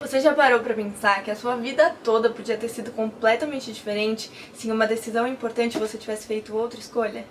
Você já parou pra pensar que a sua vida toda podia ter sido completamente diferente se em uma decisão importante você tivesse feito outra escolha?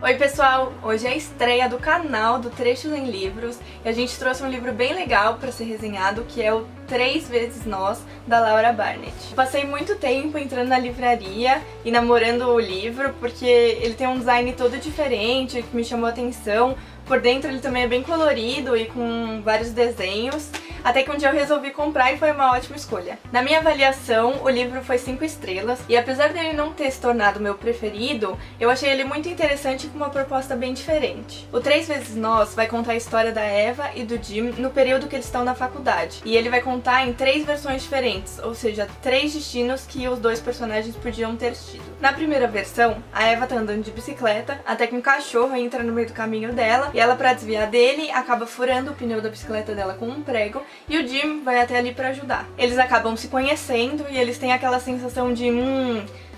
Oi pessoal, hoje é a estreia do canal do Trechos em Livros e a gente trouxe um livro bem legal para ser resenhado, que é o 3 vezes Nós, da Laura Barnett. Passei muito tempo entrando na livraria e namorando o livro porque ele tem um design todo diferente que me chamou a atenção. Por dentro ele também é bem colorido e com vários desenhos, até que um dia eu resolvi comprar e foi uma ótima escolha. Na minha avaliação, o livro foi 5 estrelas e apesar dele não ter se tornado meu preferido, eu achei ele muito interessante e com uma proposta bem diferente. O 3 vezes Nós vai contar a história da Eva e do Jim no período que eles estão na faculdade, e ele vai contar em 3 versões diferentes, ou seja, 3 destinos que os dois personagens podiam ter tido. Na primeira versão, a Eva tá andando de bicicleta, até que um cachorro entra no meio do caminho dela, e ela, pra desviar dele, acaba furando o pneu da bicicleta dela com um prego, e o Jim vai até ali pra ajudar. Eles acabam se conhecendo e eles têm aquela sensação de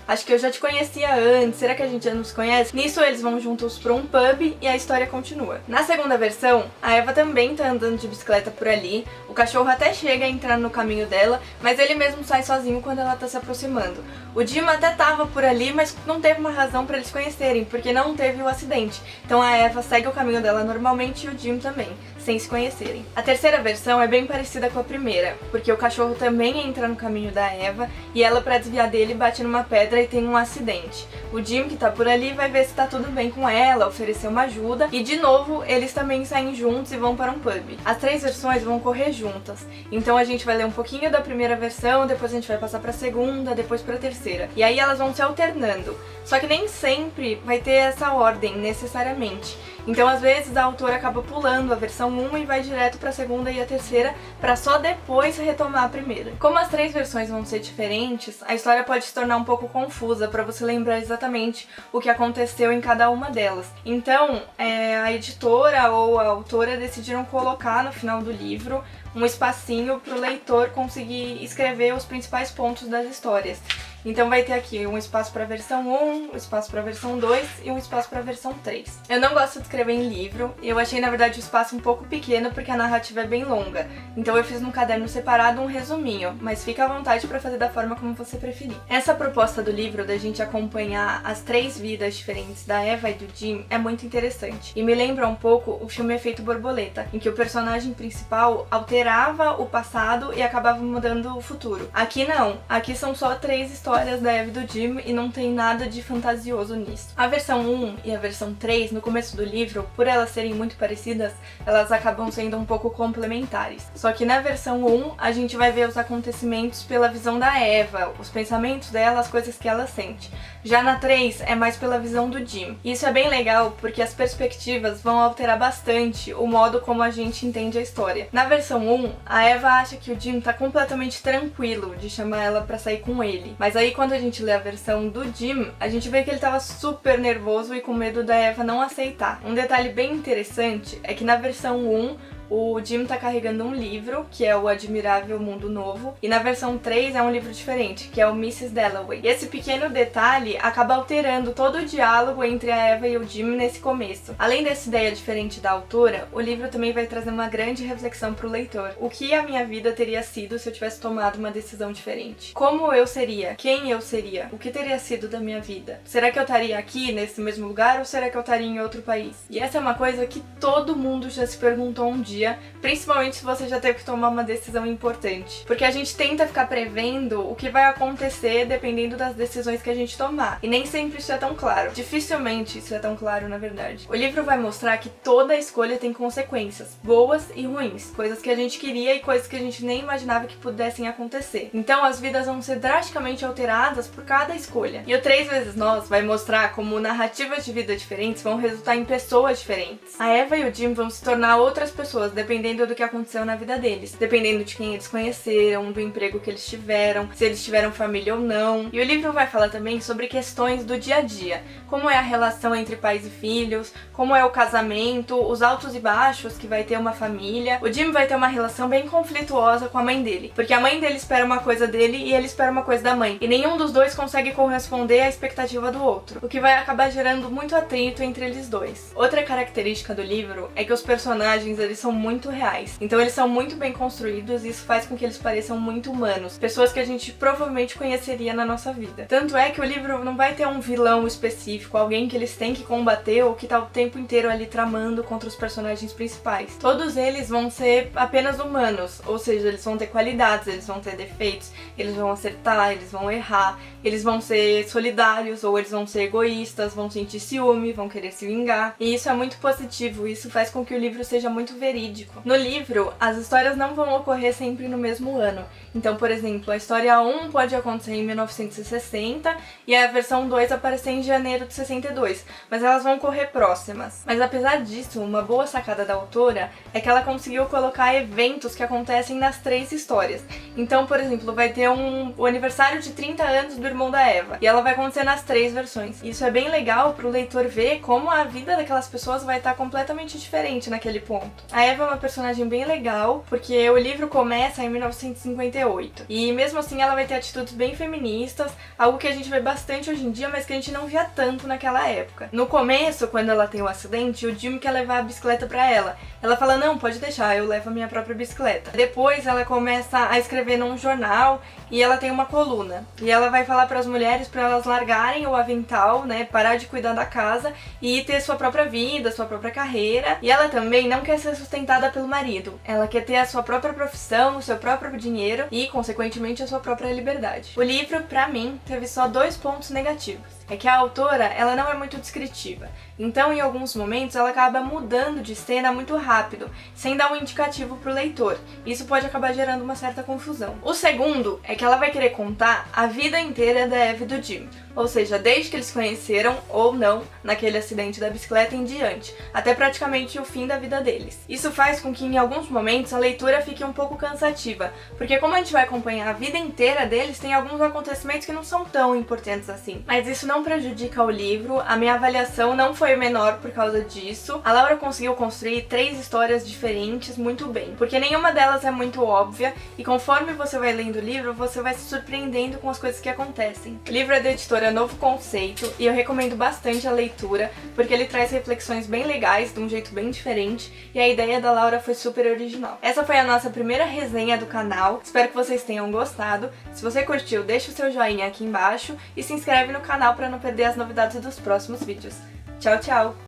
acho que eu já te conhecia antes, será que a gente já nos conhece? Nisso eles vão juntos pra um pub e a história continua. Na segunda versão, a Eva também tá andando de bicicleta por ali, o cachorro até chega a entrar no caminho dela, mas ele mesmo sai sozinho quando ela tá se aproximando. O Jim até tava por ali, mas não teve uma razão pra eles conhecerem, porque não teve o acidente. Então a Eva segue o caminho dela normalmente e o Jim também, sem se conhecerem. A terceira versão é bem parecida com a primeira, porque o cachorro também entra no caminho da Eva e ela, pra desviar dele, bate numa pedra e tem um acidente. O Jim, que tá por ali, vai ver se tá tudo bem com ela, oferecer uma ajuda e de novo eles também saem juntos e vão para um pub. As 3 versões vão correr juntas, então a gente vai ler um pouquinho da primeira versão, depois a gente vai passar pra segunda, depois pra terceira, e aí elas vão se alternando. Só que nem sempre vai ter essa ordem necessariamente. Então, às vezes, a autora acaba pulando a versão 1 e vai direto pra segunda e a terceira, pra só depois retomar a primeira. Como as 3 versões vão ser diferentes, a história pode se tornar um pouco confusa pra você lembrar exatamente o que aconteceu em cada uma delas. Então, a editora ou a autora decidiram colocar no final do livro um espacinho pro leitor conseguir escrever os principais pontos das histórias. Então vai ter aqui um espaço para a versão 1, um espaço para a versão 2 e um espaço para a versão 3. Eu não gosto de escrever em livro, e eu achei na verdade o espaço um pouco pequeno porque a narrativa é bem longa. Então eu fiz num caderno separado um resuminho, mas fica à vontade para fazer da forma como você preferir. Essa proposta do livro da gente acompanhar as 3 vidas diferentes da Eva e do Jim é muito interessante. E me lembra um pouco o filme Efeito Borboleta, em que o personagem principal alterava o passado e acabava mudando o futuro. Aqui não, aqui são só 3 histórias da Eva e do Jim e não tem nada de fantasioso nisso. A versão 1 e a versão 3, no começo do livro, por elas serem muito parecidas, elas acabam sendo um pouco complementares. Só que na versão 1, a gente vai ver os acontecimentos pela visão da Eva, os pensamentos dela, as coisas que ela sente. Já na 3, é mais pela visão do Jim. E isso é bem legal porque as perspectivas vão alterar bastante o modo como a gente entende a história. Na versão 1, a Eva acha que o Jim tá completamente tranquilo de chamar ela pra sair com ele. Mas aí quando a gente lê a versão do Jim, a gente vê que ele tava super nervoso e com medo da Eva não aceitar. Um detalhe bem interessante é que na versão 1, o Jim tá carregando um livro, que é o Admirável Mundo Novo, e na versão 3 é um livro diferente, que é o Mrs. Dalloway. E esse pequeno detalhe acaba alterando todo o diálogo entre a Eva e o Jim nesse começo. Além dessa ideia diferente da autora, o livro também vai trazer uma grande reflexão pro leitor. O que a minha vida teria sido se eu tivesse tomado uma decisão diferente? Como eu seria? Quem eu seria? O que teria sido da minha vida? Será que eu estaria aqui, nesse mesmo lugar, ou será que eu estaria em outro país? E essa é uma coisa que todo mundo já se perguntou um dia, principalmente se você já teve que tomar uma decisão importante. Porque a gente tenta ficar prevendo o que vai acontecer dependendo das decisões que a gente tomar. E nem sempre isso é tão claro. Dificilmente isso é tão claro, na verdade. O livro vai mostrar que toda escolha tem consequências, boas e ruins. Coisas que a gente queria e coisas que a gente nem imaginava que pudessem acontecer. Então as vidas vão ser drasticamente alteradas por cada escolha. E o 3 vezes Nós vai mostrar como narrativas de vida diferentes vão resultar em pessoas diferentes. A Eva e o Jim vão se tornar outras pessoas, dependendo do que aconteceu na vida deles, dependendo de quem eles conheceram, do emprego que eles tiveram, se eles tiveram família ou não. E o livro vai falar também sobre questões do dia a dia, como é a relação entre pais e filhos, como é o casamento, os altos e baixos que vai ter uma família. O Jim vai ter uma relação bem conflituosa com a mãe dele, porque a mãe dele espera uma coisa dele e ele espera uma coisa da mãe, e nenhum dos dois consegue corresponder à expectativa do outro, o que vai acabar gerando muito atrito entre eles dois. Outra característica do livro é que os personagens, eles são muito reais. Então eles são muito bem construídos e isso faz com que eles pareçam muito humanos. Pessoas que a gente provavelmente conheceria na nossa vida. Tanto é que o livro não vai ter um vilão específico, alguém que eles têm que combater ou que tá o tempo inteiro ali tramando contra os personagens principais. Todos eles vão ser apenas humanos, ou seja, eles vão ter qualidades, eles vão ter defeitos, eles vão acertar, eles vão errar, eles vão ser solidários ou eles vão ser egoístas, vão sentir ciúme, vão querer se vingar. E isso é muito positivo, isso faz com que o livro seja muito verídico. No livro, as histórias não vão ocorrer sempre no mesmo ano. Então, por exemplo, a história 1 pode acontecer em 1960 e a versão 2 aparecer em janeiro de 62, mas elas vão correr próximas. Mas apesar disso, uma boa sacada da autora é que ela conseguiu colocar eventos que acontecem nas 3 histórias. Então, por exemplo, vai ter o aniversário de 30 anos do irmão da Eva, e ela vai acontecer nas 3 versões. Isso é bem legal pro leitor ver como a vida daquelas pessoas vai estar completamente diferente naquele ponto. A Eva é uma personagem bem legal, porque o livro começa em 1958, e mesmo assim ela vai ter atitudes bem feministas, algo que a gente vê bastante hoje em dia, mas que a gente não via tanto naquela época. No começo, quando ela tem o acidente, o Jim quer levar a bicicleta pra ela. Ela fala, não, pode deixar, eu levo a minha própria bicicleta. Depois ela começa a escrever num jornal e ela tem uma coluna. E ela vai falar para as mulheres para elas largarem o avental, né, parar de cuidar da casa e ter sua própria vida, sua própria carreira. E ela também não quer ser sustentada pelo marido. Ela quer ter a sua própria profissão, o seu próprio dinheiro e, consequentemente, a sua própria liberdade. O livro, pra mim, teve só 2 pontos negativos. É que a autora, ela não é muito descritiva. Então, em alguns momentos, ela acaba mudando de cena muito rápido, sem dar um indicativo pro leitor. Isso pode acabar gerando uma certa confusão. O segundo é que ela vai querer contar a vida inteira da Eve e do Jim. Ou seja, desde que eles se conheceram, ou não, naquele acidente da bicicleta em diante, até praticamente o fim da vida deles. Isso faz com que, em alguns momentos, a leitura fique um pouco cansativa, porque como a gente vai acompanhar a vida inteira deles, tem alguns acontecimentos que não são tão importantes assim. Mas isso não prejudica o livro, a minha avaliação não foi menor por causa disso. A Laura conseguiu construir 3 histórias diferentes muito bem, porque nenhuma delas é muito óbvia, e conforme você vai lendo o livro, você vai se surpreendendo com as coisas que acontecem. O livro é da editora Novo Conceito, e eu recomendo bastante a leitura, porque ele traz reflexões bem legais, de um jeito bem diferente, e a ideia da Laura foi super original. Essa foi a nossa primeira resenha do canal, espero que vocês tenham gostado. Se você curtiu, deixa o seu joinha aqui embaixo, e se inscreve no canal para não perder as novidades dos próximos vídeos. Tchau, tchau!